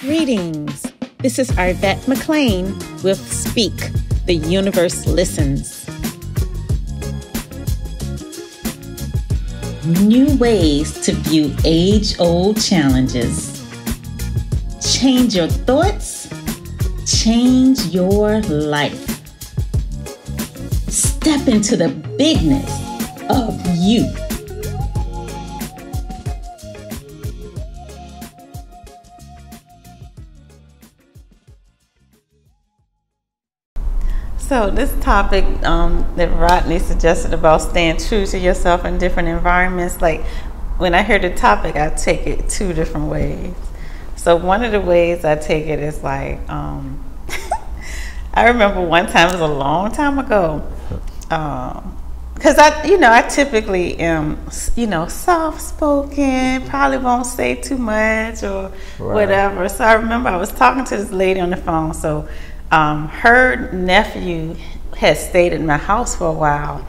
Greetings. This is Arvette McLean with Speak, The Universe Listens. New ways to view age-old challenges. Change your thoughts, change your life. Step into the bigness of you. So this topic that Rodney suggested about staying true to yourself in different environments, like when I hear the topic, I take it two different ways. So one of the ways I take it is like, I remember one time, it was a long time ago, because I typically am, soft-spoken, probably won't say too much or whatever. So I remember I was talking to this lady on the phone. So her nephew had stayed at my house for a while,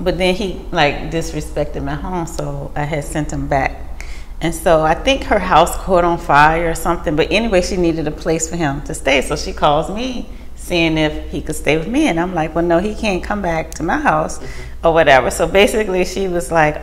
but then he disrespected my home, so I had sent him back. And so I think her house caught on fire or something, but anyway, she needed a place for him to stay, so she calls me seeing if he could stay with me, and I'm like, well, no, he can't come back to my house or whatever. So basically she was like,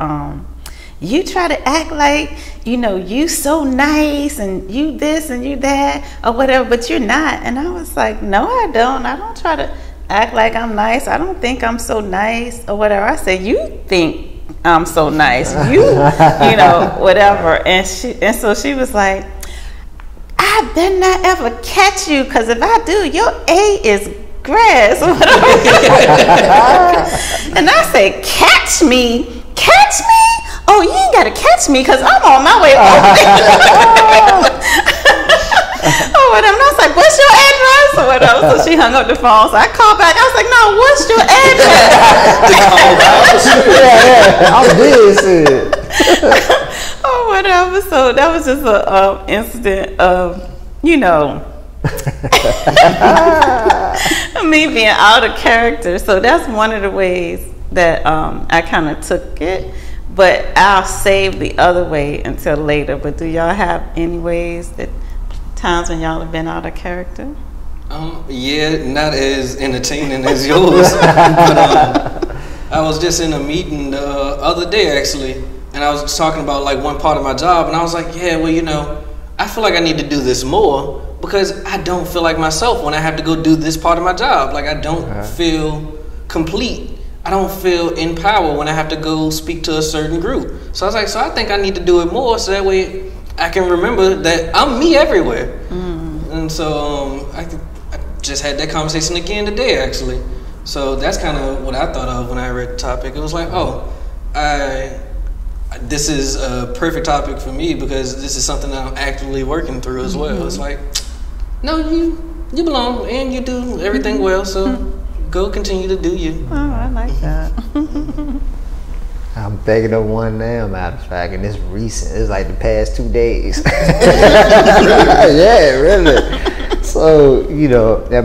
you try to act like, you so nice and you this and you that or whatever, but you're not. And I was like, no, I don't try to act like I'm nice. I don't think I'm so nice or whatever. I said, you think I'm so nice, whatever. And so she was like, I better not ever catch you, because if I do, your A is grass or whatever. And I said, catch me? Oh, you ain't gotta catch me, because I'm on my way over there. Or whatever. And I was like, what's your address? Or whatever. So she hung up the phone. So I called back. I was like, no, what's your address? I'm busy. Or whatever. So that was just a incident of, me being out of character. So that's one of the ways that I kind of took it. But I'll save the other way until later. But do y'all have any ways times when y'all have been out of character? Yeah, not as entertaining as yours. But I was just in a meeting the other day, actually, and I was talking about one part of my job, and I was like, yeah, well, I feel like I need to do this more, because I don't feel like myself when I have to go do this part of my job. I don't feel complete. I don't feel in power when I have to go speak to a certain group. So I was like, I think I need to do it more, so that way I can remember that I'm me everywhere. Mm. And so I just had that conversation again today, actually. So that's kind of what I thought of when I read the topic. It was like, this is a perfect topic for me, because this is something that I'm actively working through as well. It's like, no, you belong and you do everything well, so go continue to do you. Oh, I like that. I'm thinking of one now, matter of fact, and it's recent. It's like the past 2 days. Yeah, really. So, at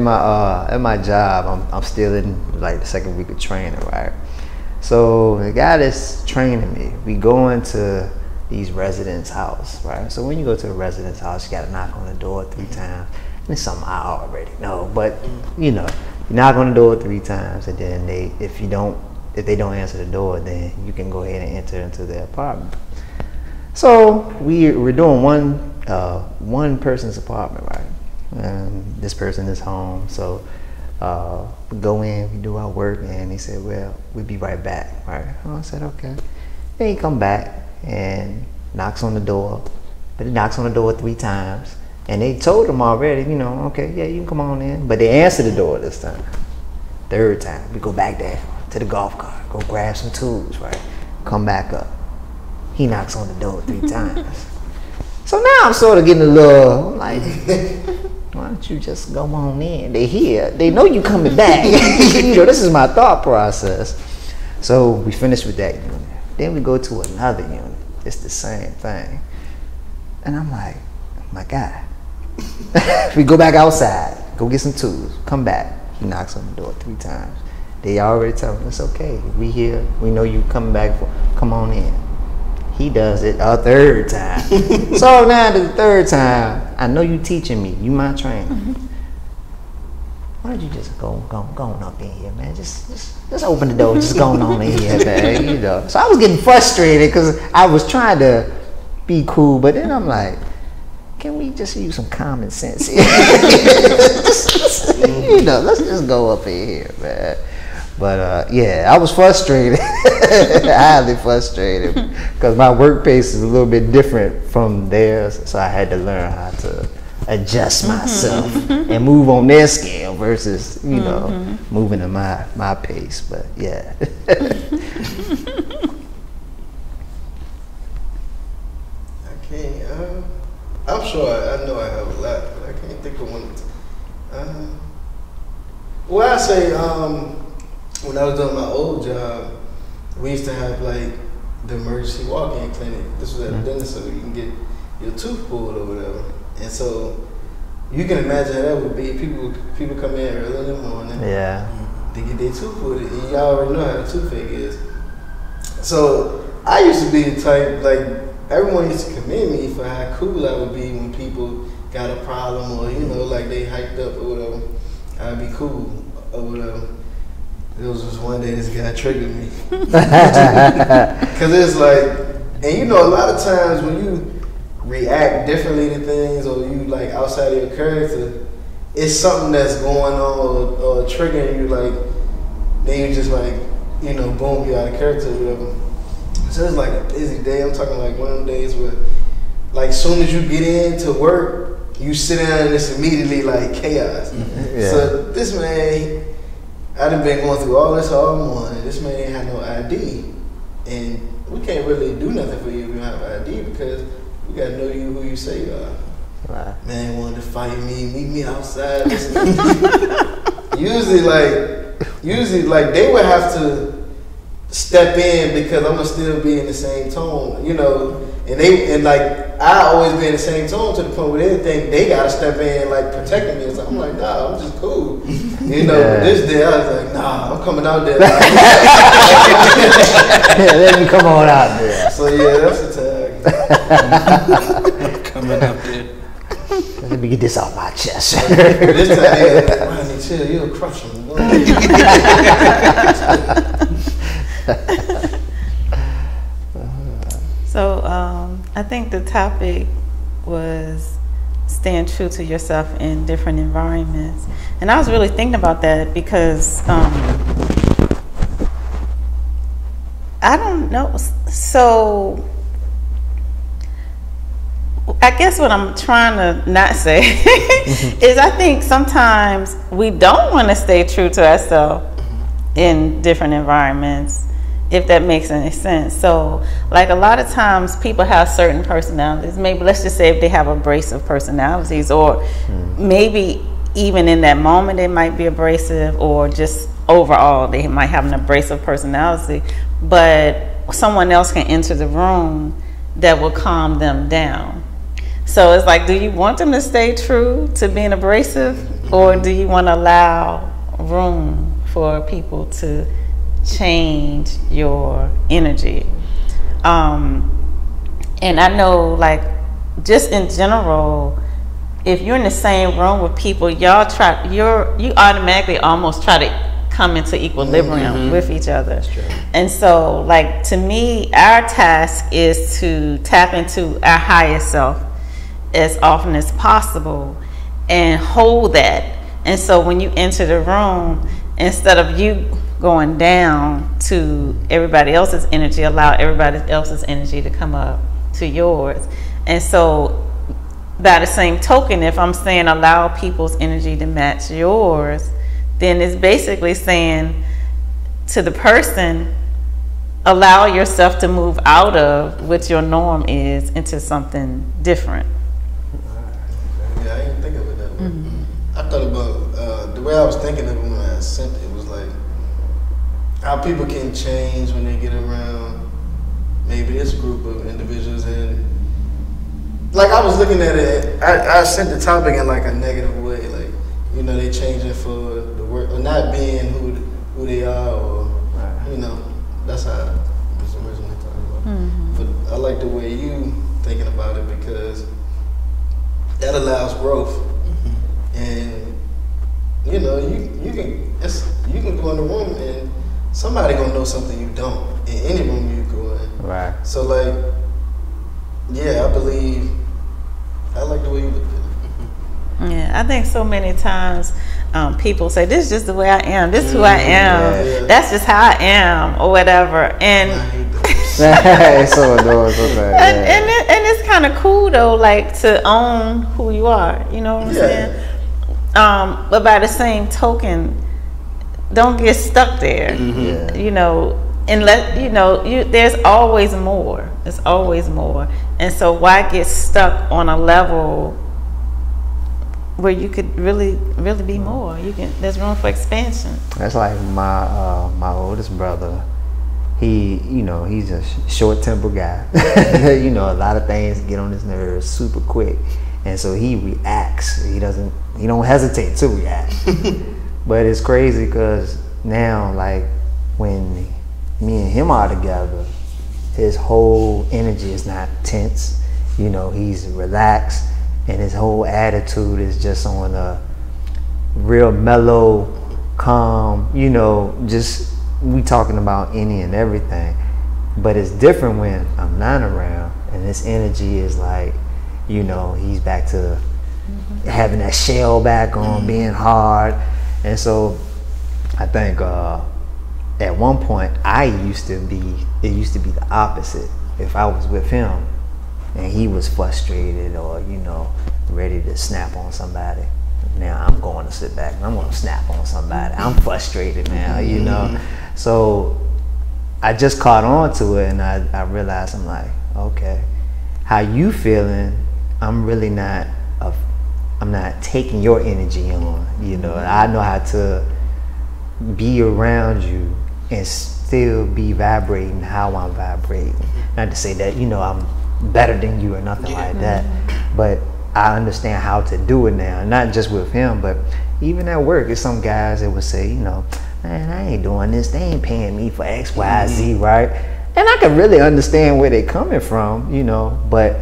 my job, I'm still in the second week of training, right? So the guy that's training me, we go into these residents' house, right? So when you go to a resident's house, you got to knock on the door 3 times. And it's something I already know, but you knock on the door 3 times, and then if they don't answer the door, then you can go ahead and enter into their apartment. So we're doing one person's apartment, right? And this person is home, so we go in, we do our work, and he said, well, we'll be right back, right? I said, okay. Then he come back and knocks on the door, but he knocks on the door 3 times. And they told him already, okay, yeah, you can come on in. But they answered the door this time. 3rd time, we go back there to the golf cart, go grab some tools, right? Come back up. He knocks on the door 3 times. So now I'm sort of getting a little, like, why don't you just go on in? They here, they know you coming back. This is my thought process. So we finish with that unit. Then we go to another unit. It's the same thing. And I'm like, oh my God. We go back outside, go get some tools, come back. He knocks on the door 3 times. They already tell him, it's okay. We here, we know you coming back come on in. He does it a 3rd time. So now the 3rd time, I know you teaching me. You my trainer. Why don't you just go on up in here, man? Just open the door. Just going on in here, man. You know. So I was getting frustrated because I was trying to be cool, but then I'm like, can we just use some common sense here? You know, let's just go up in here, man. But yeah, I was frustrated, highly frustrated, because my work pace is a little bit different from theirs, so I had to learn how to adjust myself and move on their scale versus, you know, moving at my pace. But yeah. I'm sure I know I have a lot, but I can't think of one. Well, I say when I was doing my old job, we used to have like the emergency walk-in clinic. This was at a dentist, so you can get your tooth pulled or whatever. And so you can imagine how that would be. People come in early in the morning. Yeah. They get their tooth pulled, and you already know how the toothache is. So I used to be the type, like, everyone used to commend me for how cool I would be when people got a problem or, you know, like they hyped up or whatever. I'd be cool or whatever. It was just one day this guy triggered me. Because it's like, and you know, a lot of times when you react differently to things or you like outside of your character, it's something that's going on or triggering you, like, then you just like, you know, boom, you out of character or whatever. So it's like a busy day. I'm talking like one of them days where, like, as soon as you get into work, you sit down and it's immediately like chaos. Yeah. So this man, I done been going through all this all morning. This man ain't had no ID, and we can't really do nothing for you if you don't have ID because we gotta know you who you say you are. Right. Man wanted to fight me, meet me outside. Usually they would have to step in because I'm gonna still be in the same tone, you know. And like I always be in the same tone to the point where they think they gotta step in, like protecting me. So I'm like, nah, I'm just cool, you know. Yeah. But this day I was like, nah, I'm coming out there. Let me come on out there. So yeah, that's the tag. Coming out there. Let me get this off my chest. This time, yeah, Ronnie, chill, you'll crush him. So I think the topic was staying true to yourself in different environments, and I was really thinking about that because I don't know. So I guess what I'm trying to not say is I think sometimes we don't want to stay true to ourselves in different environments, if that makes any sense. So like a lot of times people have certain personalities. Maybe let's just say if they have abrasive personalities, or maybe even in that moment they might be abrasive, or just overall they might have an abrasive personality, but someone else can enter the room that will calm them down. So it's like, do you want them to stay true to being abrasive, or do you want to allow room for people to change your energy? And I know, like, just in general, if you're in the same room with people, you automatically almost try to come into equilibrium with each other. That's true. And so, like, to me, our task is to tap into our highest self as often as possible and hold that. And so when you enter the room, instead of you going down to everybody else's energy, allow everybody else's energy to come up to yours. And so by the same token, if I'm saying allow people's energy to match yours, then it's basically saying to the person, allow yourself to move out of what your norm is into something different. Yeah, I didn't think of it that way. I thought about the way I was thinking of it when I sent it was like how people can change when they get around maybe this group of individuals. And like I was looking at it, I sent the topic in like a negative way, like, you know, they changing for the work or not being who they are, or you know, that's how I was originally talking about. But I like the way you thinking about it, because that allows growth. And you know, you can go in the room and somebody gonna know something you don't in any room you go in. Right. So like, yeah, I like the way you look at it. Yeah, I think so many times people say, "This is just the way I am. This is who I am. Yeah. That's just how I am," or whatever. And I hate those. It's so annoying sometimes. and it's kind of cool though, like to own who you are. You know what I'm saying? But by the same token, don't get stuck there. Yeah. You know, and there's always more. There's always more. And so why get stuck on a level where you could really be more? There's room for expansion. That's like my oldest brother. He's a short-tempered guy. A lot of things get on his nerves super quick, and so he reacts. He don't hesitate to react. But it's crazy because now, like, when me and him are together, his whole energy is not tense. He's relaxed, and his whole attitude is just on a real mellow, calm, just we talking about any and everything. But it's different when I'm not around, and this energy is like, he's back to having that shell back on, being hard. And so I think at one point it used to be the opposite. If I was with him and he was frustrated or ready to snap on somebody, now I'm going to sit back and I'm going to snap on somebody. I'm frustrated now, So I just caught on to it, and I realized, I'm like, okay, how you feeling? I'm really not I'm not taking your energy on. I know how to be around you and still be vibrating how I'm vibrating. Not to say that I'm better than you or nothing like that, but I understand how to do it now. Not just with him, but even at work. There's some guys that would say, man, I ain't doing this. They ain't paying me for X, Y, Z, right? And I can really understand where they're coming from, but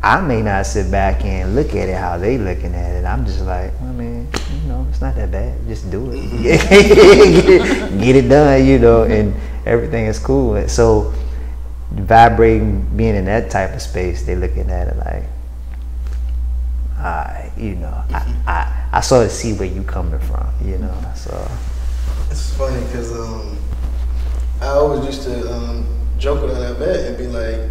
I may not sit back and look at it how they looking at it. I'm just like, I mean, it's not that bad. Just do it. Get it done, and everything is cool. So vibrating, being in that type of space, they looking at it like, I sort of see where you coming from, so. It's funny because I always used to joke around that bed and be like,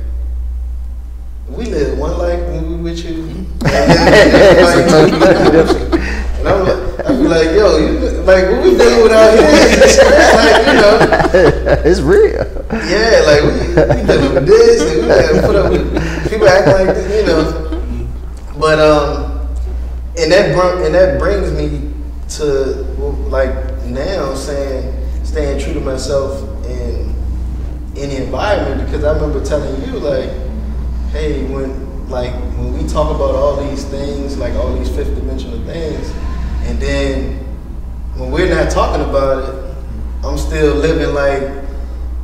we live one life when we with you. And I'd be like, yo, what we dealing with out here is it's real. Yeah, like we dealing with this and we gotta put up with people act like this, But and that brings me to like now staying true to myself in any environment, because I remember telling you like, hey, when we talk about all these things, like all these fifth dimensional things, and then when we're not talking about it, I'm still living like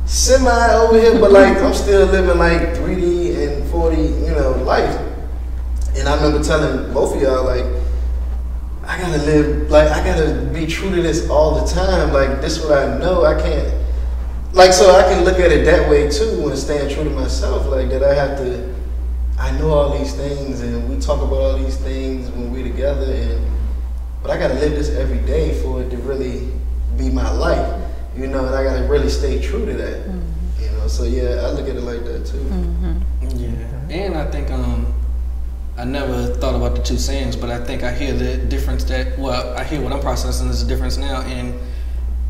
semi over here, but like I'm still living like 3D and 4D, life. And I remember telling both of y'all like, I gotta be true to this all the time. Like, this is what I know. I can't, so I can look at it that way too when staying true to myself. Like, that I know all these things and we talk about all these things when we're together, but I gotta live this every day for it to really be my life, and I gotta really stay true to that, So yeah, I look at it like that too. Yeah, and I think I never thought about the two sayings, but I think I hear the difference I hear what I'm processing is a difference now, and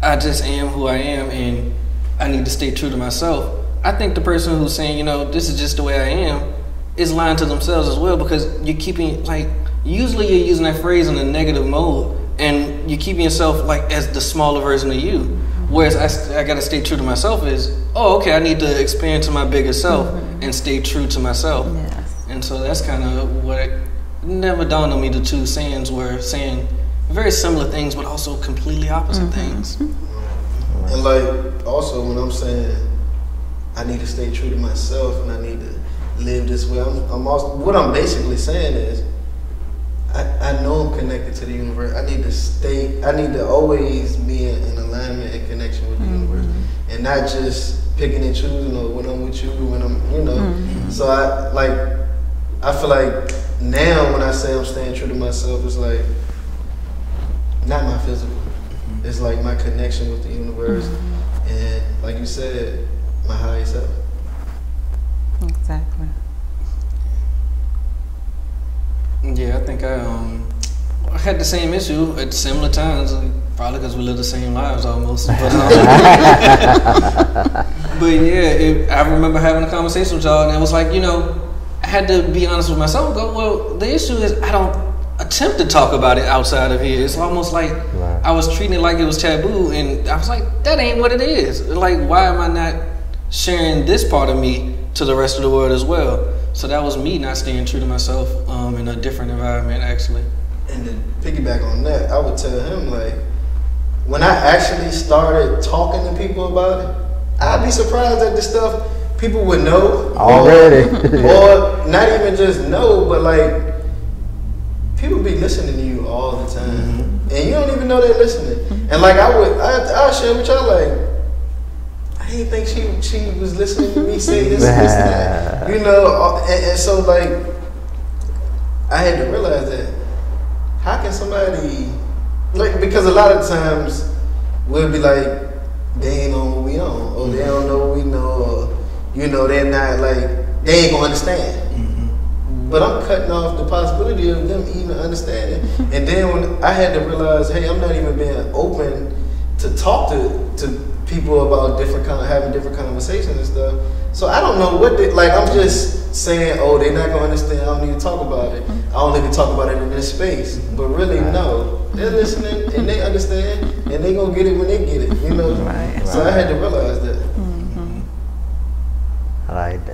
I just am who I am, and I need to stay true to myself. I think the person who's saying, this is just the way I am, is lying to themselves as well, because you're keeping, usually you're using that phrase in a negative mode, and you're keeping yourself, as the smaller version of you. Whereas I gotta stay true to myself is, I need to expand to my bigger self and stay true to myself. Yes. And so that's kind of what it never dawned on me. The two sayings were saying very similar things, but also completely opposite things. And also when I'm saying I need to stay true to myself and I need to live this way, I'm also, what I'm basically saying is connected to the universe. I need to always be in alignment and connection with the universe, and not just picking and choosing or when I'm with you, when I'm, you know. So I feel like now when I say I'm staying true to myself, it's like not my physical. It's like my connection with the universe, and like you said, my higher self. Exactly. Yeah, I think I had the same issue at similar times, probably because we live the same lives almost. But yeah, I remember having a conversation with y'all, and it was like, you know, I had to be honest with myself and go, well, the issue is I don't attempt to talk about it outside of here. It's almost like I was treating it like it was taboo, and I was like, that ain't what it is. Like, why am I not sharing this part of me to the rest of the world as well? So that was me not staying true to myself in a different environment, actually. And to piggyback on that, I would tell him, like, when I actually started talking to people about it, I'd be surprised at the stuff people would know already, or not even just know, but like people be listening to you all the time, and you don't even know they're listening. And like I'll share with y'all, like, I didn't think she was listening to me say this and that, you know. And so like I had to realize that how can somebody, like, because a lot of times we'll be like, they ain't on what we on, or they don't know what we know, or you know, they're not, like, they ain't gonna understand. But I'm cutting off the possibility of them even understanding. And then when I had to realize, hey, I'm not even being open to talk to people about having different conversations and stuff. So I don't know what like, I'm just saying, oh, they're not gonna understand, I don't need to talk about it. I only can talk about it in this space. But really, no, they're listening and they understand, and they gonna get it when they get it, you know? So I had to realize that. I like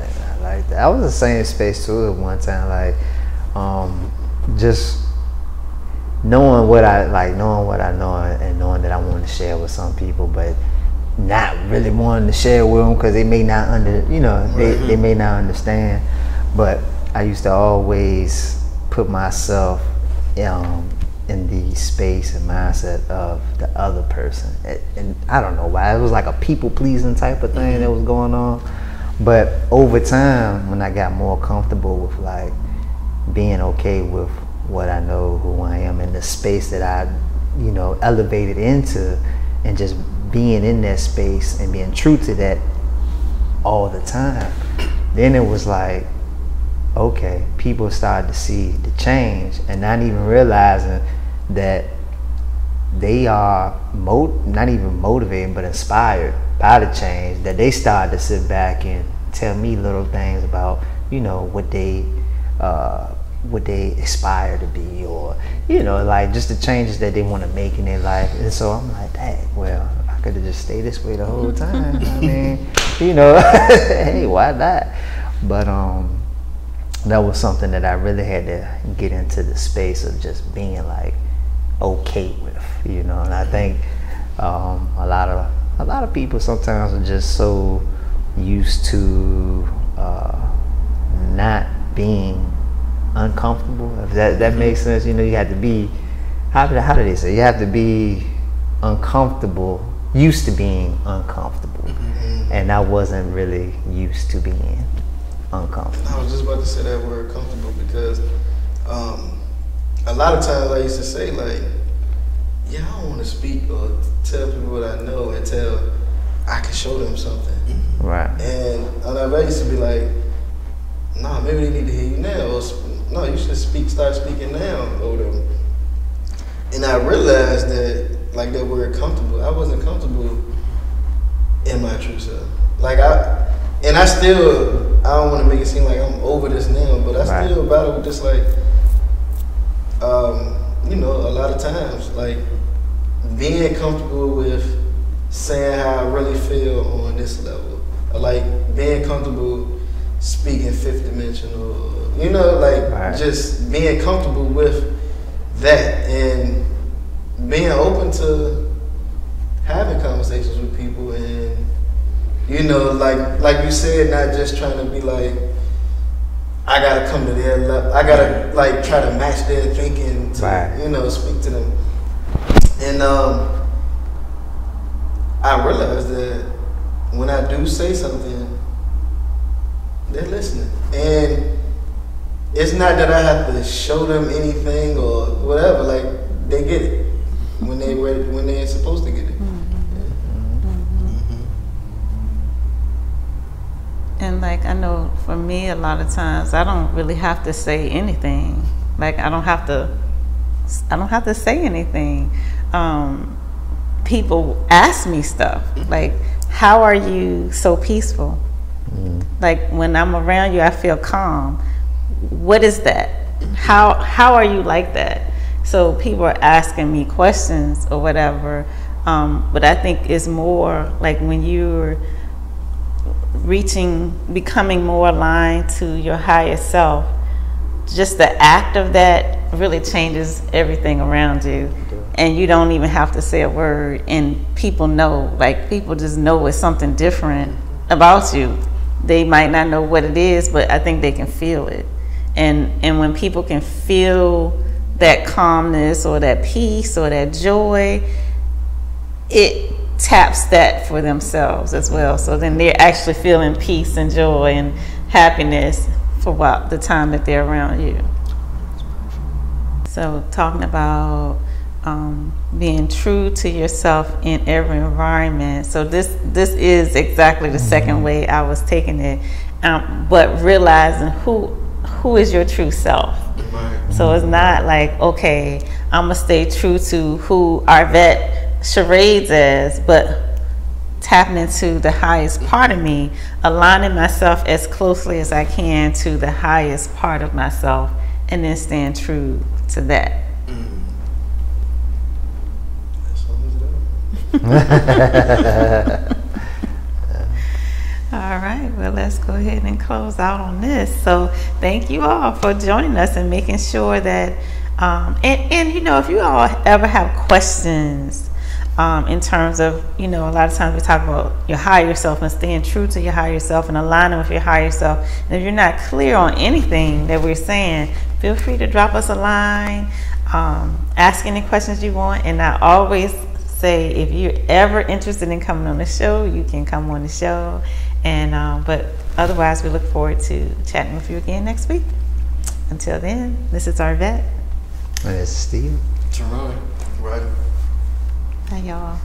that. I was in the same space too at one time, like, just knowing what I know and knowing that I want to share with some people, but not really wanting to share with them because they may not they may not understand. But I used to always put myself in the space and mindset of the other person, and I don't know why. It was like a people pleasing type of thing that was going on. But over time, when I got more comfortable with like being okay with what I know, who I am, and the space that I, you know, elevated into, and just being in that space and being true to that all the time, then it was like, okay, people started to see the change and not even realizing that they are not even motivated but inspired by the change, that they started to sit back and tell me little things about, you know, what they aspire to be, or, you know, like just the changes that they want to make in their life. And so I'm like, dang, well, I could have just stayed this way the whole time. I mean, you know, hey, why not? But that was something that I really had to get into the space of just being like okay with, you know. And I think a lot of people sometimes are just so used to not being uncomfortable, if that makes sense. You know, you have to be, how do they say, you have to be uncomfortable, used to being uncomfortable. And I wasn't really used to being uncomfortable. I was just about to say that word comfortable, because a lot of times I used to say, like, yeah, I don't want to speak or tell people what I know until I can show them something. Right. And I used to be like, nah, maybe they need to hear you now. Or, no, you should start speaking now over them. And I realized that, like, that word comfortable, I wasn't comfortable in my true self. Like, I don't want to make it seem like I'm over this now, but I still battle with just like, you know, a lot of times, like, being comfortable with saying how I really feel on this level, or like being comfortable speaking fifth dimensional, you know, like just being comfortable with that and being open to having conversations with people, and, you know, like you said, not just trying to be like, I gotta come to their level. I gotta like try to match their thinking to you know, speak to them. And I realized that when I do say something, they're listening. And it's not that I have to show them anything or whatever. Like, they get it when they're supposed to get it. And like, I know for me, a lot of times I don't really have to say anything. Like, I don't have to say anything. People ask me stuff like, how are you so peaceful? Like, when I'm around you, I feel calm. What is that? How are you like that? So people are asking me questions or whatever. But I think it's more like when you're becoming more aligned to your higher self, just the act of that really changes everything around you. And you don't even have to say a word, and people know. Like, people just know it's something different about you. They might not know what it is, but I think they can feel it. And when people can feel that calmness or that peace or that joy, it taps that for themselves as well. So then they're actually feeling peace and joy and happiness for the time that they're around you. So talking about being true to yourself in every environment. So this is exactly the second way I was taking it, but realizing who is your true self. So it's not like, okay, I'm gonna stay true to who Arvette charades as, but tapping into the highest part of me, aligning myself as closely as I can to the highest part of myself, and then staying true to that. All right, well, let's go ahead and close out on this. So thank you all for joining us and making sure that and you know, if you all ever have questions in terms of, you know, a lot of times we talk about your higher self and staying true to your higher self and aligning with your higher self. And if you're not clear on anything that we're saying, feel free to drop us a line, ask any questions you want. And I always say, if you're ever interested in coming on the show, you can come on the show. And but otherwise, we look forward to chatting with you again next week. Until then, this is Arvette. And this is Steve. Teron. Right. Bye, y'all.